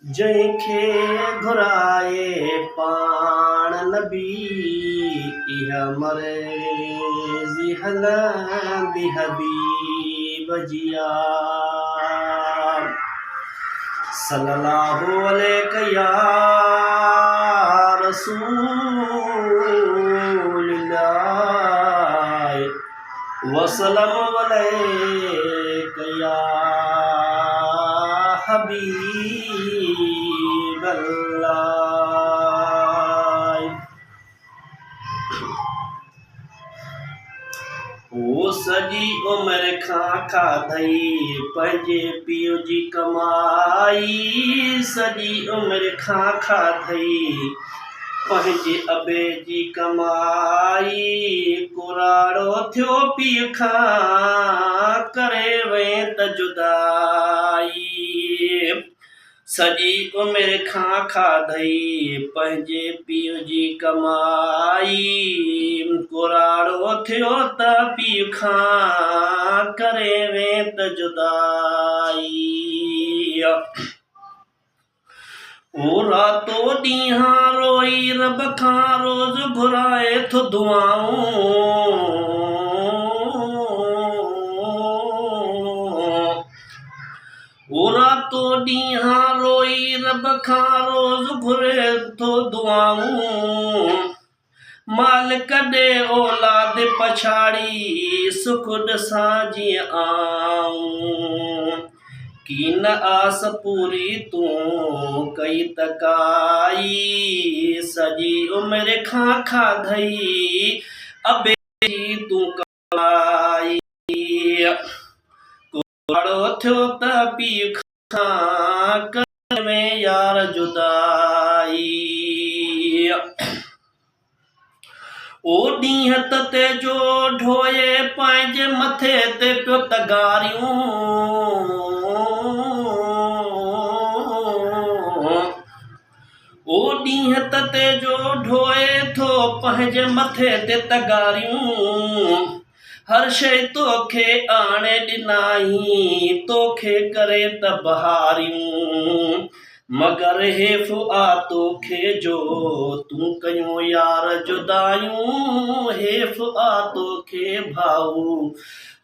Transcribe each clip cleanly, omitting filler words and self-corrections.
जंहिंखे घुराए पाण नबी इहा मर्ज़ी हलंदी हबीब जी सल्लल्लाहु अलैहि या रसूलल्लाह वसल्लम अलैहि या हबीब अल्लाह। ओ सॼी उमिरि खां खाधई पंहिंजे पीउ जी कमाई, सॼी उमिरि खां खाधई पंहिंजे अबे जी कमाई, कुराड़ो थियो पीउ खां करे वें त जुदाई, सॼी उमिरि खां खाधई पंहिंजे पीउ जी कमाई, कुराड़ो थियो त पीउ खां करे वें त जुदाई। ओ रातो ॾींहुं रोई रब खां रोज़ घुराए थो दुआऊं, ओ रातो ॾींहुं रोई रब खां रोज़ घुरे थो दुआऊं, मालिक ॾे औलाद पछाड़ी सुख ॾिसां जीअं आऊं, की न आस पूरी तूं कई त काई, सॼी उमिरि खां खाधई अबे जी तूं कमाई, कुराड़ो थियो त पीउ खां करे वें यार जुदाई। ओ ॾींहुं तते जो ढोए पंहिंजे मथे ते पियो तगारियूं, ओ ॾींहुं तते जो ढोए थो पंहिंजे मथे ते तगारियूं, हर शइ तोखे आणे ॾिनाई तोखे करे त बहारियूं, मगर हेफ़ आ तोखे जो तूं कयूं यार जुदायूं, हेफ़ आ तोखे भाऊ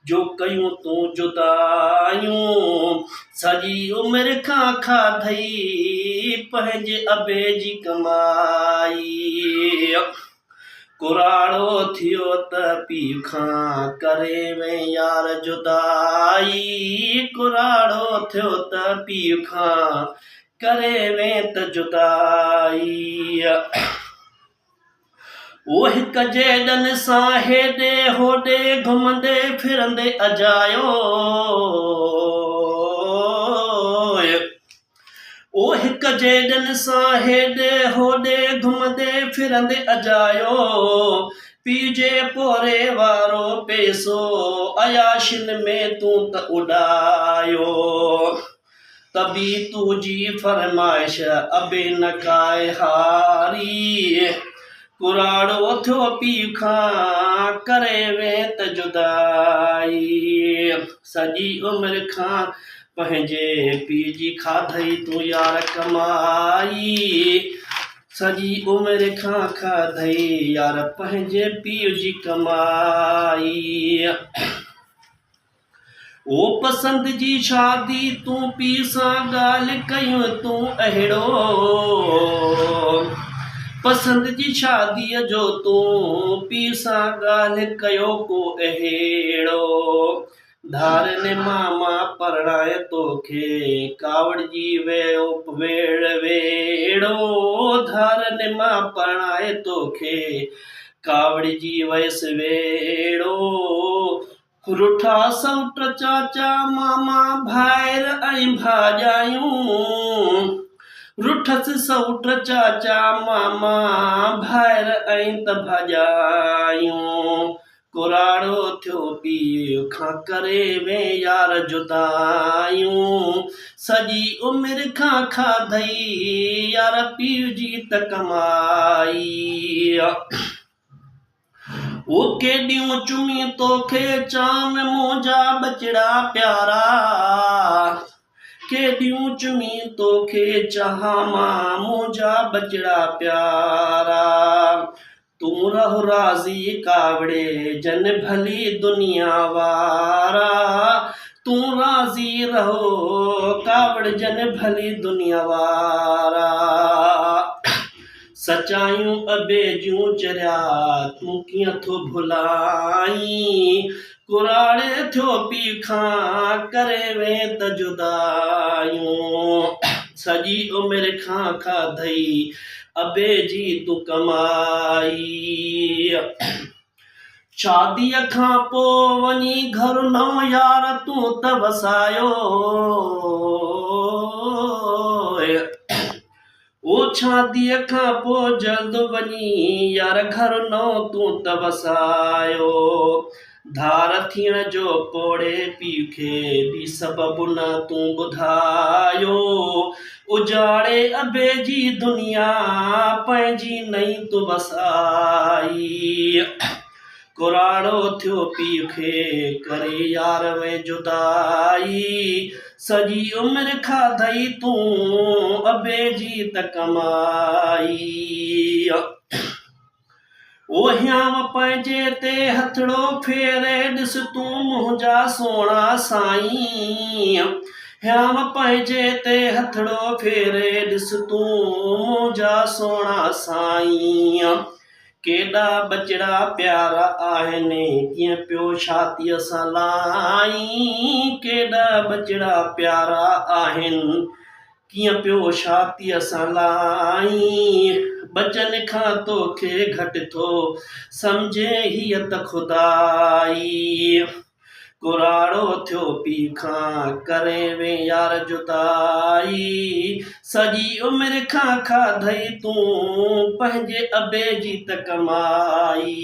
जो कयूं तूं जुदायूं, सॼी उमिरि खां खाधई पंहिंजे अबे जी कमाई, कुराड़ो थियो त पीउ खां करे वें यार जुदाई, कुराड़ो थियो त पीउ खां करे वें त जुदाई। ओ हिक जेॾनि सां हेॾे होॾे घुमंदे फिरंदे अजायो, ओ हिक जेॾनि सां हेॾे होॾे घुमंदे फिरंदे अजायो, पीउ जे पोरे वारो पैसो अयाशिन में तूं त उॾायो, तभी तुझी फरमाइश अबे न काए हारी, कुराड़ो थियो पीउ खां करे वें त जुदाई, सॼी उमिरि खां पंहिंजे पीउ जी खाधई तूं यार कमाई, सॼी उमिरि खां खाधई यार पंहिंजे पीउ जी कमाई। ओ पसंदि जी शादी तूं पीउ सां ॻाल्हि कयूं तूं अहिड़ो, पसंदि जी शादीअ जो तूं पीउ सां ॻाल्हि कयो को अहिड़ो, धारनि मामा परणाए तोखे कावड़ जी वेड़ो, धारनि मां परणाए तोखे कावड़ जी वयसि वेड़ो, रुठा सौट चाचा मामा भाइर ऐं भाॼायूं, रुठसि सौट चाचा मामा भाइर ऐं त भाॼायूं, कुराड़ो थियो पीउ खां करे वें यार जुदायूं, सॼी उमिरि खां खाधई यार पीउ जी त कमाई, ओ केॾियूं चुमी तोखे चाम मुंहिंजा बचड़ा प्यारा, केॾियूं चुमी तोखे चाहा मां मुंहिंजा बचड़ा प्यारा तूं रहो राज़ी कावड़े जन भली दुनिया वारा तूं राज़ी रहो कावड़ जन भली दुनिया वारा सचायूं अबे जूं चरिया तूं कीअं थो भुलाई कुराड़े थियो पीउ खां करे वें त जुदायूं सॼी उमिरि खां खाधई अबे जी तूं कमाई शादीअ खां पोइ वञी घर नओं यार तूं त वसायो ओ शादीअ खां पोइ जल्द वञी यार घर नओं तूं त वसायो धार थियण जो पोड़े पीउ खे बि सबबु न तूं ॿुधायो उजाड़े अबे जी दुनिया पंहिंजी नई तूं वसाई कुराड़ो थियो पीउ खे करे यार में जुदाई सॼी उमिरि खाधई तूं अबे जी त कमाई ओ ह्यांव पंहिंजे ते हथड़ो फेरे ॾिस तूं मुंहिंजा सोणा साईं ह्यांव पंहिंजे ते हथड़ो फेरे ॾिस तूं मुंहिंजा सोणा साईं केॾा बचड़ा प्यारा आहिनि कीअं पियो छातीअ सां लाई केॾा बचड़ा प्यारा आहिनि कीअं पियो छातीअ सां लाई बचन खां तोखे घटि थो सम्झे हीअ त खुदाई कुराड़ो थियो पीउ खां करे वे यार जुदाई सॼी उमिरि खां खाधई तूं पंहिंजे अबे जी त कमाई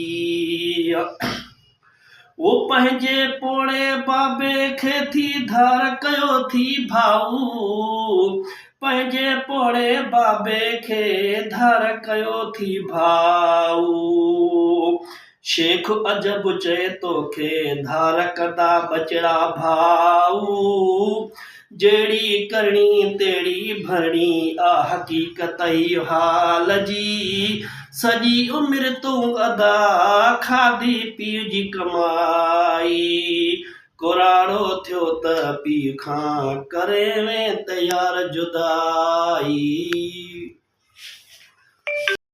वो पंहिंजे पोड़े बाबे खे थी धार कयो थी भाऊ पंहिंजे पोड़े बाबे खे धार कयो थी भाऊ शेख अजब चए तोखे धार कंदा बचड़ा भाऊ जहिड़ी करणी तहिड़ी भरणी आ हक़ीक़त इहो हाल जी सॼी उमिरि तूं अदा खाधी पीउ जी कमाई कुराड़ो थियो त पीउ खां करे में त यार जुदाई